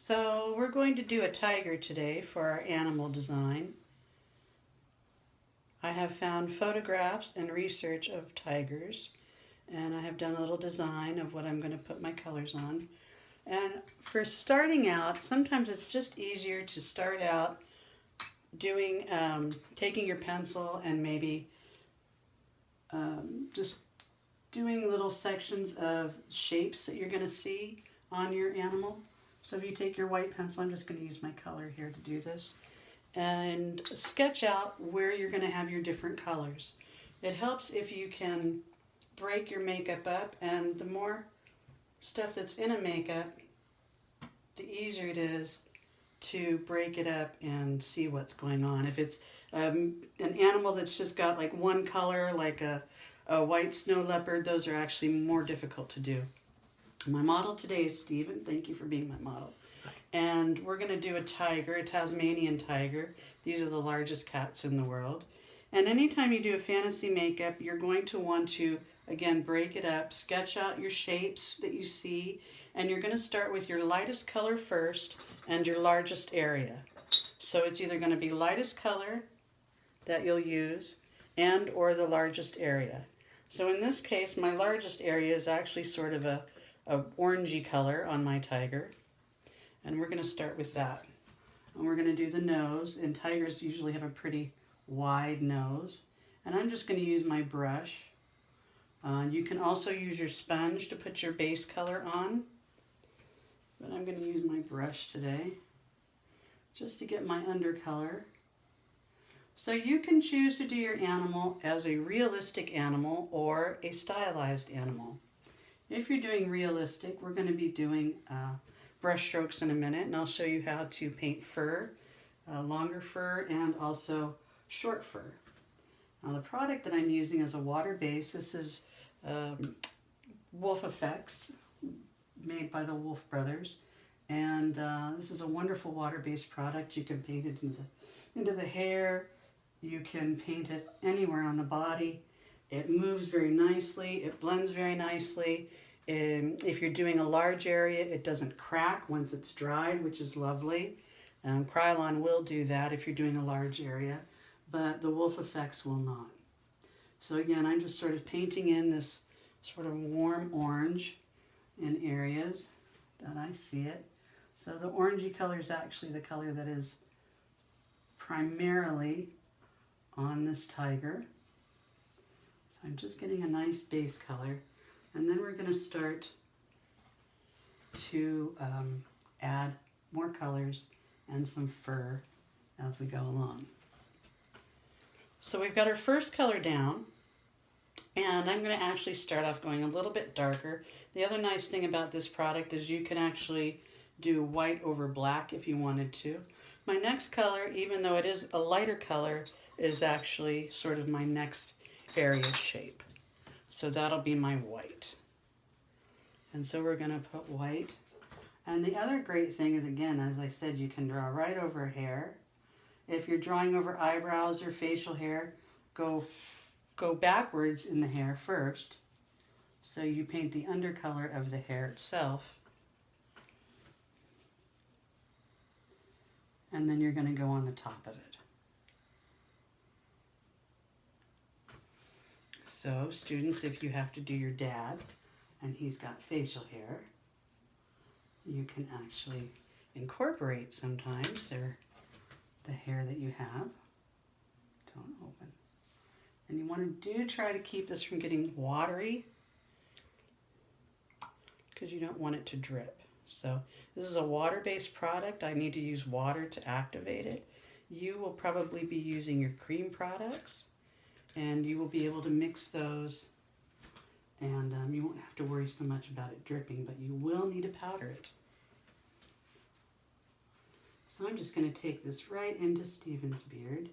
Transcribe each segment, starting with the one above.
So we're going to do a tiger today for our animal design. I have found photographs and research of tigers, and I have done a little design of what I'm going to put my colors on. And for starting out, sometimes it's just easier to start out doing, taking your pencil and maybe just doing little sections of shapes that you're going to see on your animal. So if you take your white pencil, I'm just going to use my color here to do this, and sketch out where you're going to have your different colors. It helps if you can break your makeup up, and the more stuff that's in a makeup, the easier it is to break it up and see what's going on. If it's an animal that's just got like one color, like a white snow leopard, those are actually more difficult to do. My model today is Stephen. Thank you for being my model. And we're going to do a tiger, a Tasmanian tiger. These are the largest cats in the world. And anytime you do a fantasy makeup, you're going to want to, again, break it up, sketch out your shapes that you see, and you're going to start with your lightest color first and your largest area. So it's either going to be lightest color that you'll use and or the largest area. So in this case, my largest area is actually sort of a orangey color on my tiger, and we're going to start with that. And we're going to do the nose, and tigers usually have a pretty wide nose, and I'm just going to use my brush. You can also use your sponge to put your base color on, but I'm going to use my brush today just to get my undercolor. So you can choose to do your animal as a realistic animal or a stylized animal. If you're doing realistic, we're going to be doing brush strokes in a minute, and I'll show you how to paint fur, longer fur, and also short fur. Now the product that I'm using is a water base. This is Wolf Effects, made by the Wolf Brothers, and this is a wonderful water-based product. You can paint it into the hair. You can paint it anywhere on the body. It moves very nicely. It blends very nicely. If you're doing a large area, it doesn't crack once it's dried, which is lovely. Krylon will do that if you're doing a large area, but the Wolf Effects will not. So again, I'm just sort of painting in this sort of warm orange in areas that I see it. So the orangey color is actually the color that is primarily on this tiger. So I'm just getting a nice base color, and then we're going to start to add more colors and some fur as we go along. So we've got our first color down, and I'm going to actually start off going a little bit darker. The other nice thing about this product is you can actually do white over black if you wanted to. My next color, even though it is a lighter color, is actually sort of my next area shape. So that'll be my white. And so we're going to put white. And the other great thing is, again, as I said, you can draw right over hair. If you're drawing over eyebrows or facial hair, go backwards in the hair first. So you paint the undercolor of the hair itself. And then you're going to go on the top of it. So students, if you have to do your dad and he's got facial hair, you can actually incorporate sometimes the hair that you have. Don't open. And you want to try to keep this from getting watery, because you don't want it to drip. So this is a water-based product. I need to use water to activate it. You will probably be using your cream products, and you will be able to mix those, and you won't have to worry so much about it dripping, but you will need to powder it. So I'm just going to take this right into Stephen's beard,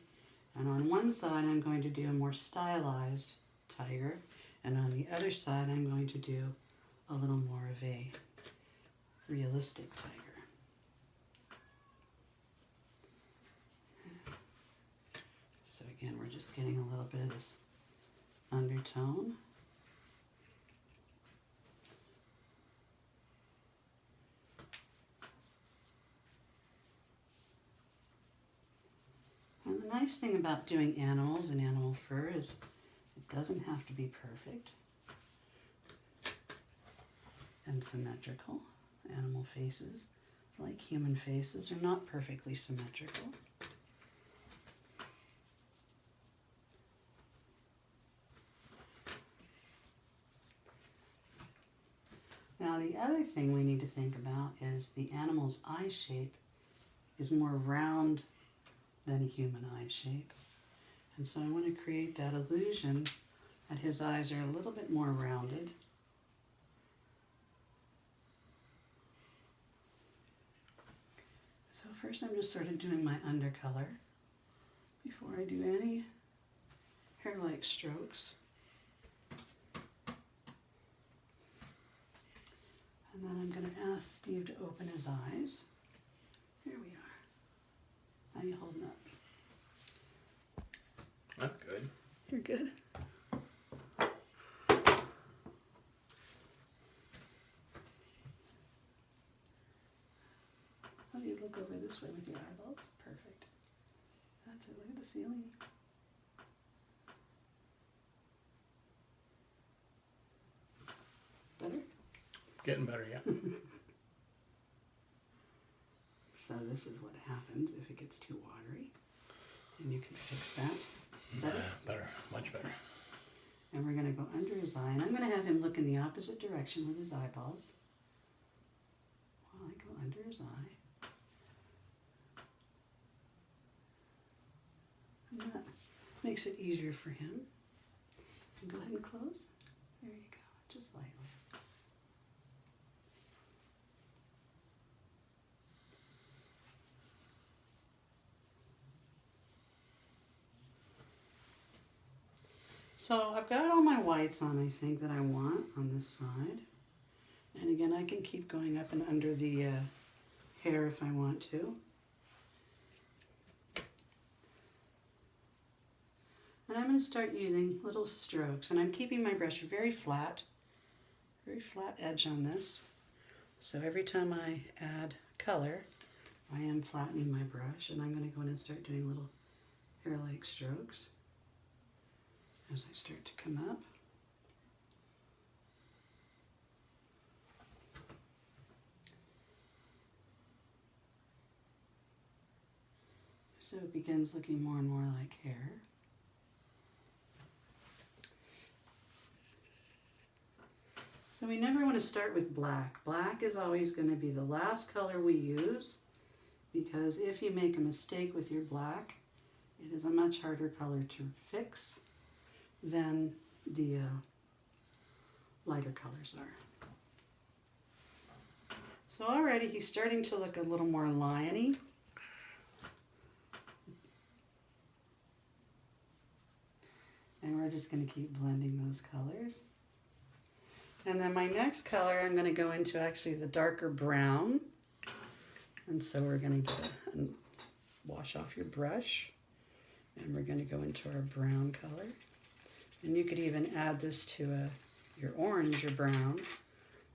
and on one side I'm going to do a more stylized tiger, and on the other side I'm going to do a little more of a realistic tiger. So again, we're just getting a little bit of this undertone. nice thing about doing animals and animal fur is it doesn't have to be perfect and symmetrical. Animal faces, like human faces, are not perfectly symmetrical. Now the other thing we need to think about is the animal's eye shape is more round than a human eye shape. And so I want to create that illusion that his eyes are a little bit more rounded. So first I'm just sort of doing my undercolor before I do any hair-like strokes. And then I'm going to ask Steve to open his eyes. Here we are. How you holding up? I'm good. You're good? How do you look over this way with your eyeballs? Perfect. That's it. Look at the ceiling. Better? Getting better, yeah. So this is what happens if it gets too watery. And you can fix that. Better? Better, much better. And we're going to go under his eye. And I'm going to have him look in the opposite direction with his eyeballs while I go under his eye. And that makes it easier for him. And go ahead and close. There you go, just lightly. So I've got all my whites on, I think, that I want on this side. And again, I can keep going up and under the hair if I want to. And I'm going to start using little strokes. And I'm keeping my brush very flat edge on this. So every time I add color, I am flattening my brush. And I'm going to go in and start doing little hair-like strokes as I start to come up. So it begins looking more and more like hair. So we never want to start with black. Black is always going to be the last color we use, because if you make a mistake with your black, it is a much harder color to fix than the lighter colors are. So already he's starting to look a little more lion-y. And we're just going to keep blending those colors. And then my next color, I'm going to go into actually the darker brown. And so we're going to wash off your brush. And we're going to go into our brown color. And you could even add this to your orange or brown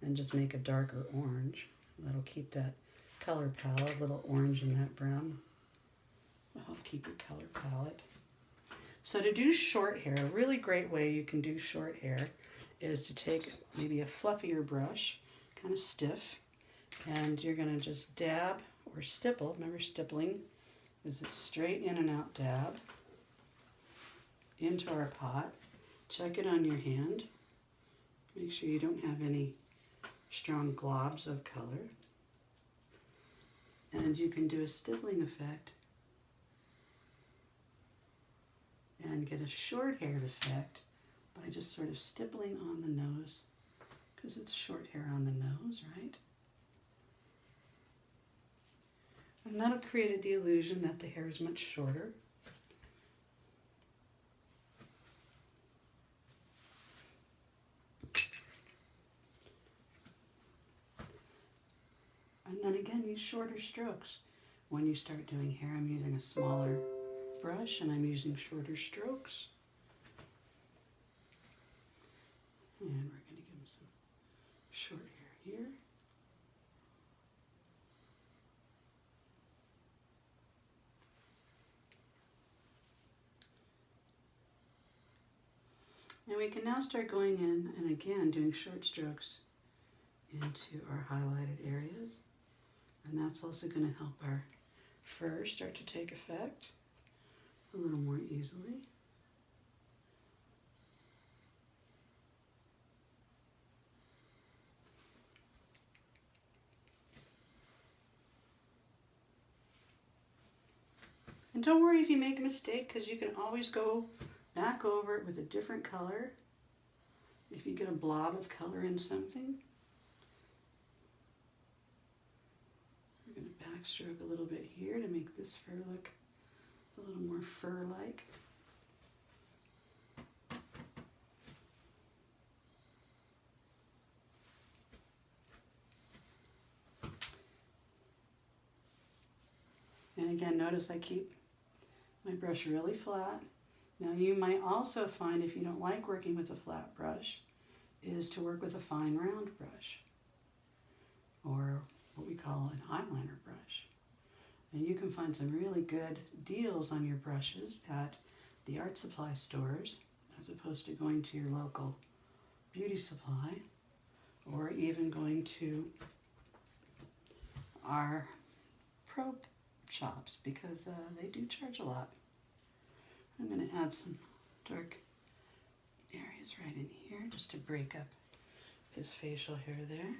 and just make a darker orange. That'll keep that color palette, a little orange in that brown. Will help keep your color palette. So to do short hair, a really great way you can do short hair is to take maybe a fluffier brush, kind of stiff, and you're going to just dab or stipple. Remember, stippling is a straight in and out dab into our pot. Check it on your hand. Make sure you don't have any strong globs of color. And you can do a stippling effect and get a short-haired effect by just sort of stippling on the nose, because it's short hair on the nose, right? And that'll create the illusion that the hair is much shorter. And then again, use shorter strokes. When you start doing hair, I'm using a smaller brush and I'm using shorter strokes. And we're going to give him some short hair here. And we can now start going in and again doing short strokes into our highlighted areas. And that's also going to help our fur start to take effect a little more easily. And don't worry if you make a mistake, because you can always go back over it with a different color. If you get a blob of color in something, we're going to backstroke a little bit here to make this fur look a little more fur-like. And again, notice I keep my brush really flat. Now you might also find, if you don't like working with a flat brush, is to work with a fine round brush, or what we call an eyeliner brush. And you can find some really good deals on your brushes at the art supply stores, as opposed to going to your local beauty supply, or even going to our pro shops, because they do charge a lot. I'm going to add some dark areas right in here just to break up his facial hair there.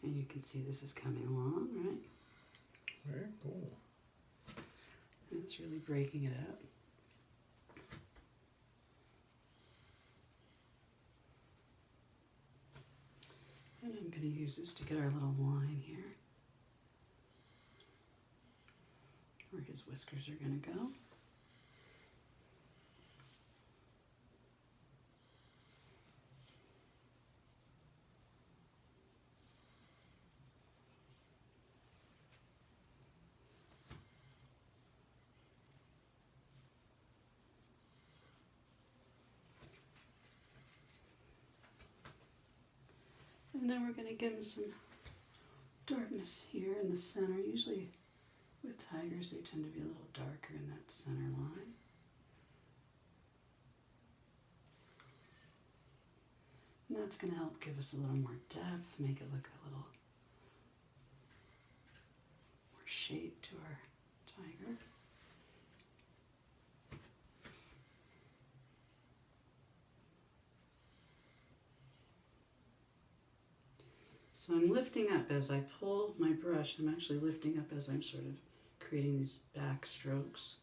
And you can see this is coming along, right? Very cool. And it's really breaking it up. And I'm going to use this to get our little line here, where his whiskers are going to go. And then we're going to give him some darkness here in the center. Usually with tigers, they tend to be a little darker in that center line. And that's going to help give us a little more depth, make it look a little more shape to our tiger. So I'm lifting up as I pull my brush. I'm actually lifting up as I'm sort of creating these back strokes.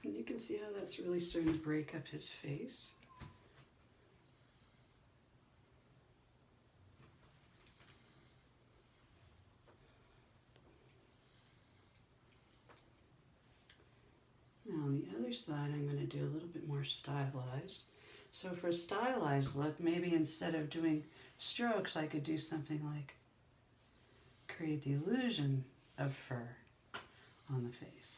And you can see how that's really starting to break up his face. Now on the other side, I'm going to do a little bit more stylized. So for a stylized look, maybe instead of doing strokes, I could do something like create the illusion of fur on the face.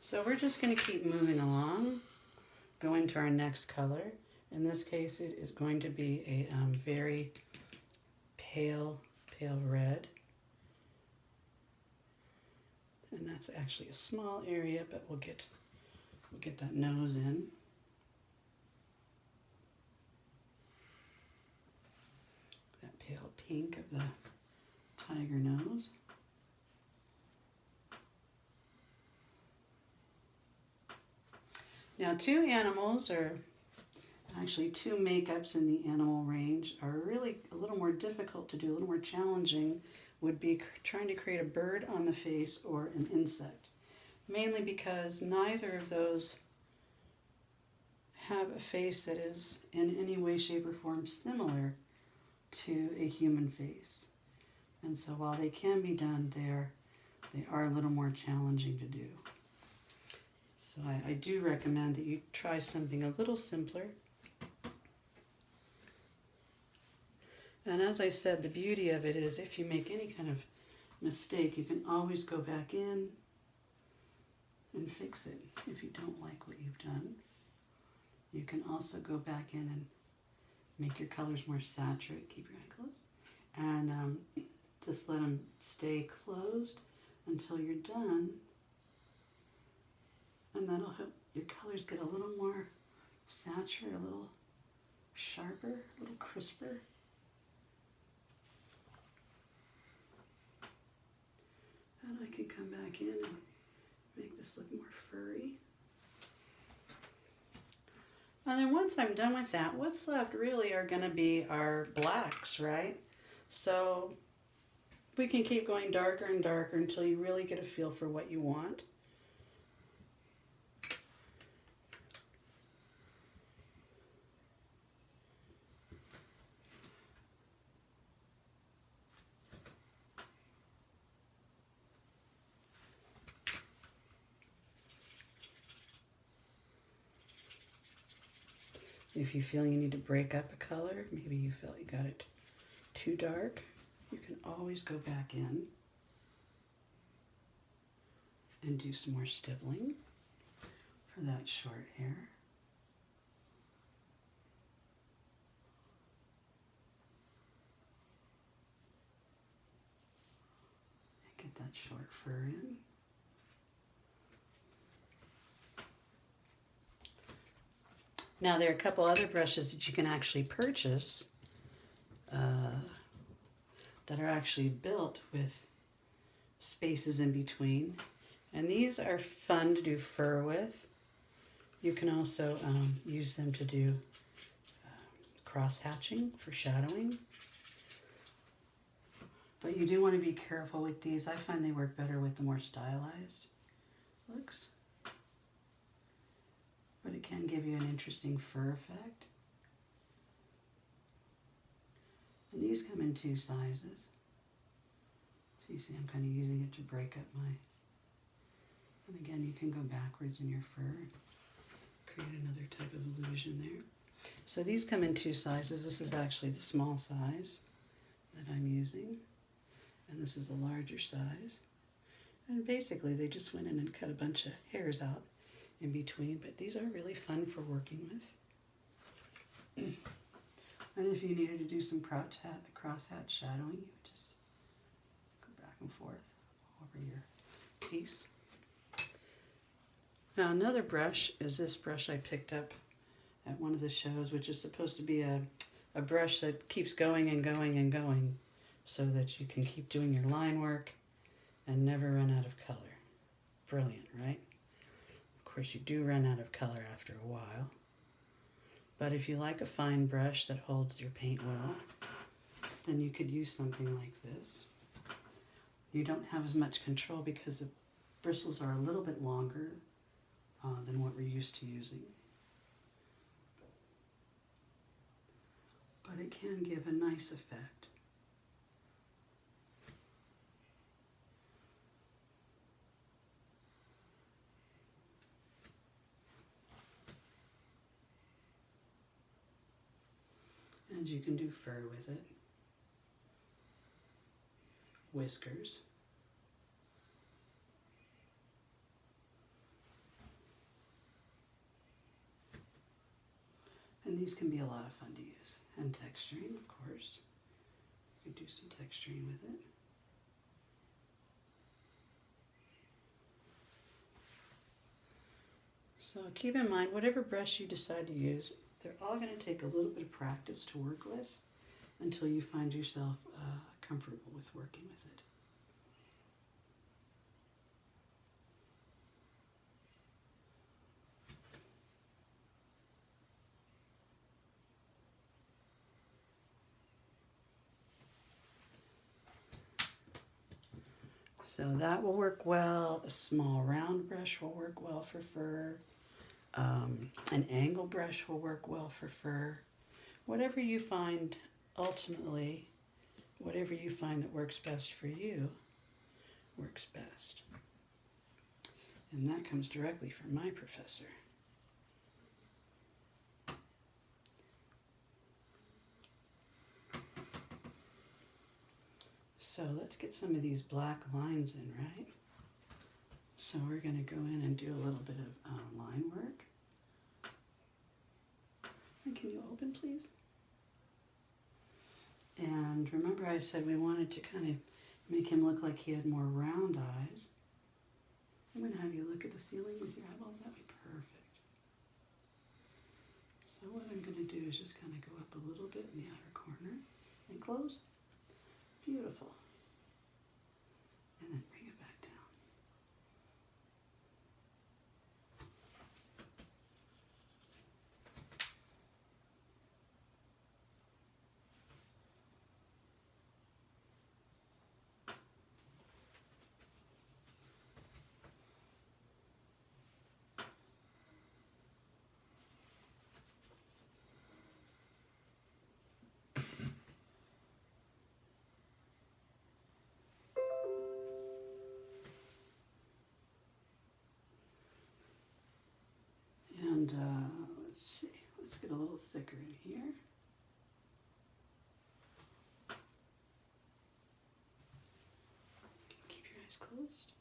So we're just going to keep moving along, going to our next color. In this case, it is going to be a very pale red. And that's actually a small area, but we'll get that nose in. pink of the tiger nose. Now, two animals, or actually two makeups in the animal range, are really a little more difficult to do, a little more challenging, would be trying to create a bird on the face or an insect. Mainly because neither of those have a face that is in any way, shape, or form similar to a human face. And so while they can be done there, they are a little more challenging to do. So I do recommend that you try something a little simpler. And as I said, the beauty of it is if you make any kind of mistake, you can always go back in and fix it if you don't like what you've done. You can also go back in and make your colors more saturated. Keep your eye closed. And just let them stay closed until you're done. And that'll help your colors get a little more saturated, a little sharper, a little crisper. And I can come back in and make this look more furry. And then once I'm done with that, what's left really are going to be our blacks, right? So we can keep going darker and darker until you really get a feel for what you want. If you feel you need to break up a color, maybe you felt you got it too dark, you can always go back in and do some more stippling for that short hair. Get that short fur in. Now there are a couple other brushes that you can actually purchase that are actually built with spaces in between. And these are fun to do fur with. You can also use them to do cross hatching for shadowing. But you do want to be careful with these. I find they work better with the more stylized looks. But it can give you an interesting fur effect. And these come in two sizes. So you see I'm kind of using it to break up my... And again, you can go backwards in your fur and create another type of illusion there. So these come in two sizes. This is actually the small size that I'm using. And this is a larger size. And basically they just went in and cut a bunch of hairs out in between, but these are really fun for working with. And if you needed to do some crosshatch shadowing, you would just go back and forth over your piece. Now another brush is this brush I picked up at one of the shows, which is supposed to be a brush that keeps going and going and going so that you can keep doing your line work and never run out of color. Brilliant, right? Of course, you do run out of color after a while. But if you like a fine brush that holds your paint well, then you could use something like this. You don't have as much control because the bristles are a little bit longer than what we're used to using. But it can give a nice effect. And you can do fur with it. Whiskers. And these can be a lot of fun to use. And texturing, of course. You could do some texturing with it. So keep in mind, whatever brush you decide to use, they're all going to take a little bit of practice to work with. until you find yourself comfortable with working with it. So that will work well. A small round brush will work well for fur. An angle brush will work well for fur. Whatever you find, ultimately, whatever you find that works best for you, works best. And that comes directly from my professor. So let's get some of these black lines in, right? So we're going to go in and do a little bit of line work. And can you open, please? And remember I said we wanted to kind of make him look like he had more round eyes. I'm going to have you look at the ceiling with your eyeballs. That would be perfect. So what I'm going to do is just kind of go up a little bit in the outer corner and close. Beautiful. And then bring it back down. And let's see, let's get a little thicker in here. Keep your eyes closed.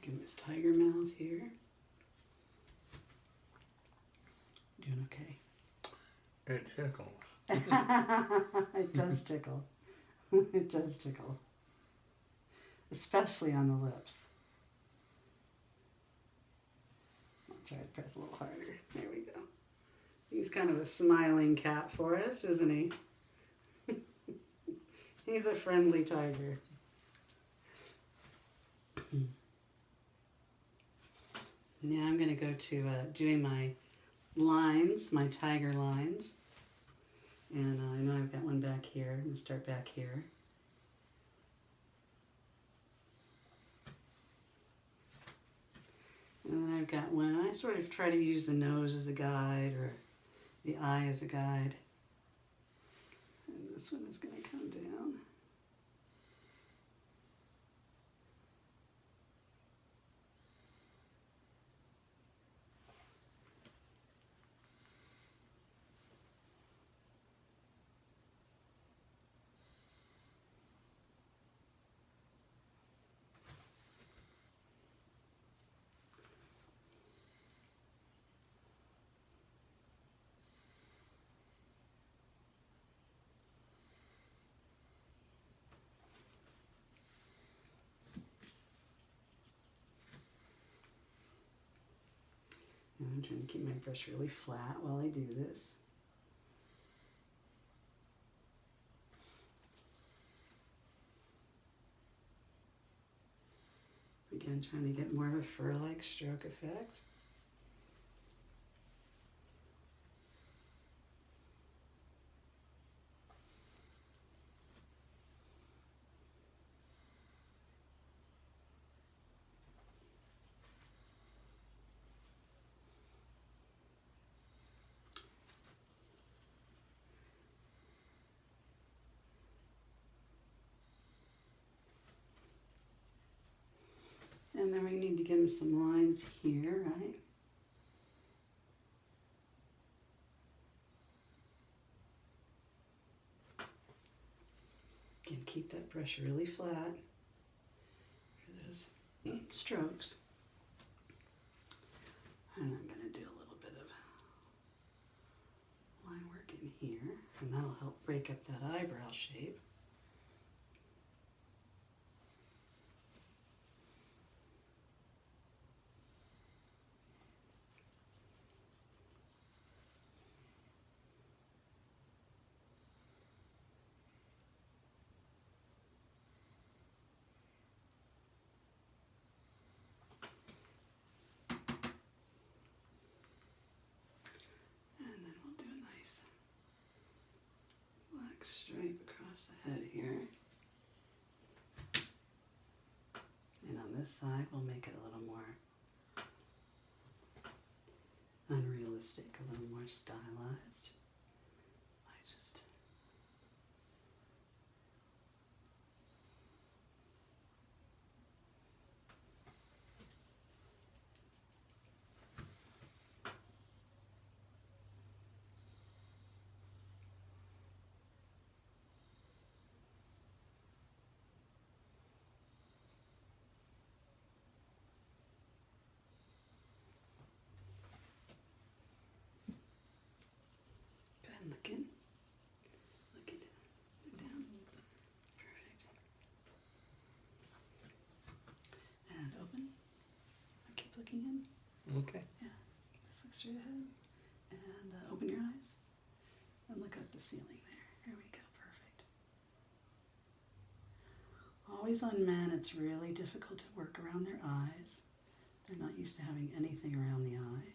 Give him his tiger mouth here. Doing okay. It tickles. It does tickle. It does tickle. Especially on the lips. I'll try to press a little harder. There we go. He's kind of a smiling cat for us, isn't he? He's a friendly tiger. Now I'm going to go to doing my lines, my tiger lines. And I know I've got one back here. I'm going to start back here. And then I've got one. I sort of try to use the nose as a guide or the eye as a guide. And this one is going to come down. And I'm trying to keep my brush really flat while I do this. Again, trying to get more of a fur-like stroke effect. And then we need to give him some lines here, right? Again, keep that brush really flat for those strokes. And I'm going to do a little bit of line work in here, and that'll help break up that eyebrow shape. Stripe across the head here. And on this side, we'll make it a little more unrealistic, a little more stylized. Go ahead and look in. Look down. Perfect. And open. Keep looking in. Okay. Yeah. Just look straight ahead. And open your eyes. And look up the ceiling there. Here we go. Perfect. Always on men, it's really difficult to work around their eyes. They're not used to having anything around the eye.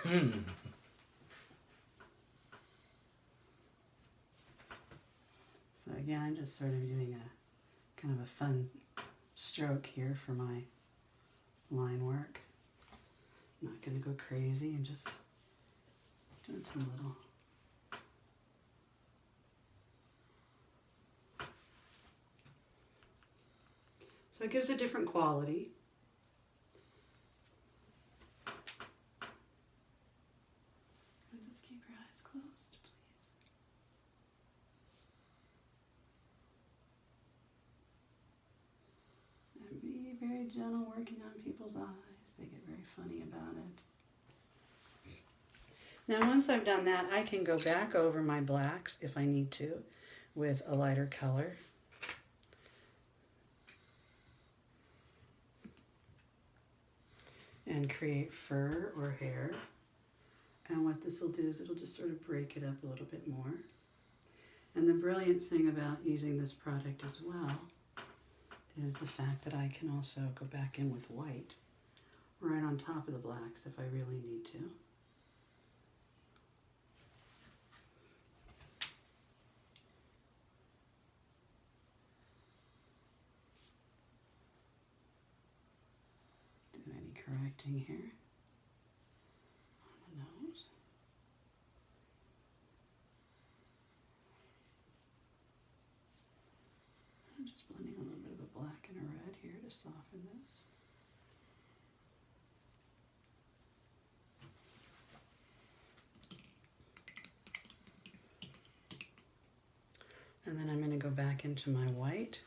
So again, I'm just sort of doing a kind of a fun stroke here for my line work. I'm not going to go crazy and just doing some little so it gives a different quality. Just keep your eyes closed, please. And be very gentle working on people's eyes. They get very funny about it. Now once I've done that, I can go back over my blacks if I need to with a lighter color. And create fur or hair. And what this will do is it'll just sort of break it up a little bit more. And the brilliant thing about using this product as well is the fact that I can also go back in with white right on top of the blacks if I really need to. Do any correcting here on the nose. I'm just blending a little bit of a black and a red here to soften this. And then I'm going to go back into my white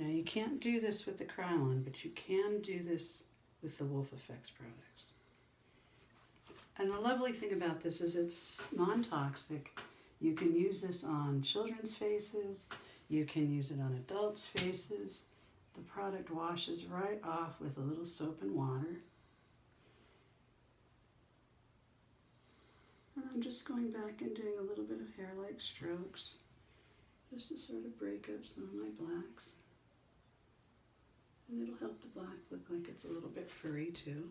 Now you can't do this with the Krylon, but you can do this with the Wolf Effects products. And the lovely thing about this is it's non-toxic. You can use this on children's faces. You can use it on adults' faces. The product washes right off with a little soap and water. And I'm just going back and doing a little bit of hair-like strokes just to sort of break up some of my blacks. And it'll help the black look like it's a little bit furry too.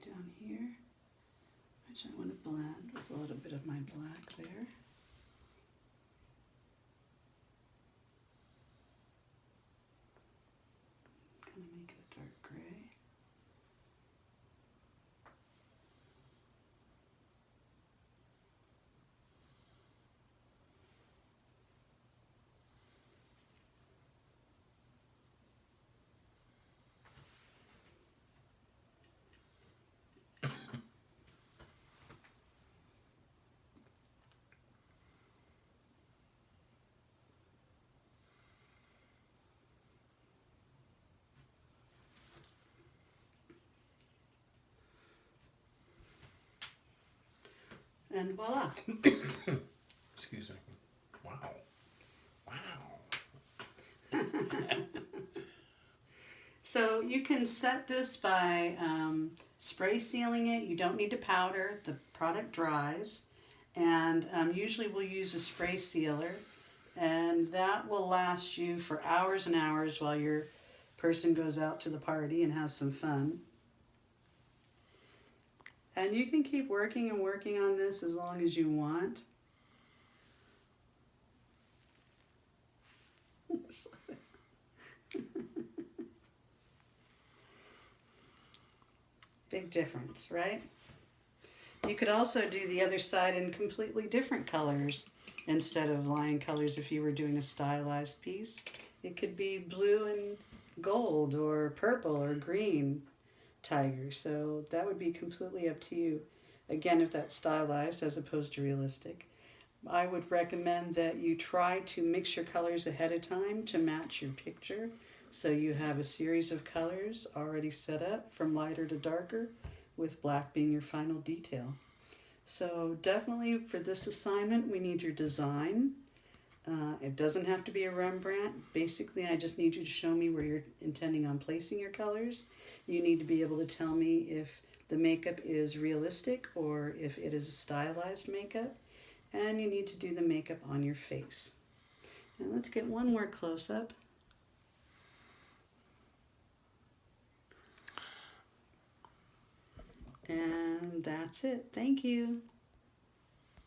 Down here, which I want to blend with a little bit of my black there. Kind of make it a dark gray. And voila. Excuse me. Wow. So you can set this by spray sealing it. You don't need to powder. The product dries. And usually we'll use a spray sealer. And that will last you for hours and hours while your person goes out to the party and has some fun. And you can keep working and working on this as long as you want. Big difference, right? You could also do the other side in completely different colors instead of lion colors if you were doing a stylized piece. It could be blue and gold or purple or green tiger, so that would be completely up to you. Again, if that's stylized as opposed to realistic. I would recommend that you try to mix your colors ahead of time to match your picture, so you have a series of colors already set up from lighter to darker, with black being your final detail. So definitely for this assignment we need your design. It doesn't have to be a Rembrandt. Basically, I just need you to show me where you're intending on placing your colors. You need to be able to tell me if the makeup is realistic or if it is a stylized makeup. And you need to do the makeup on your face. And let's get one more close-up. And that's it. Thank you.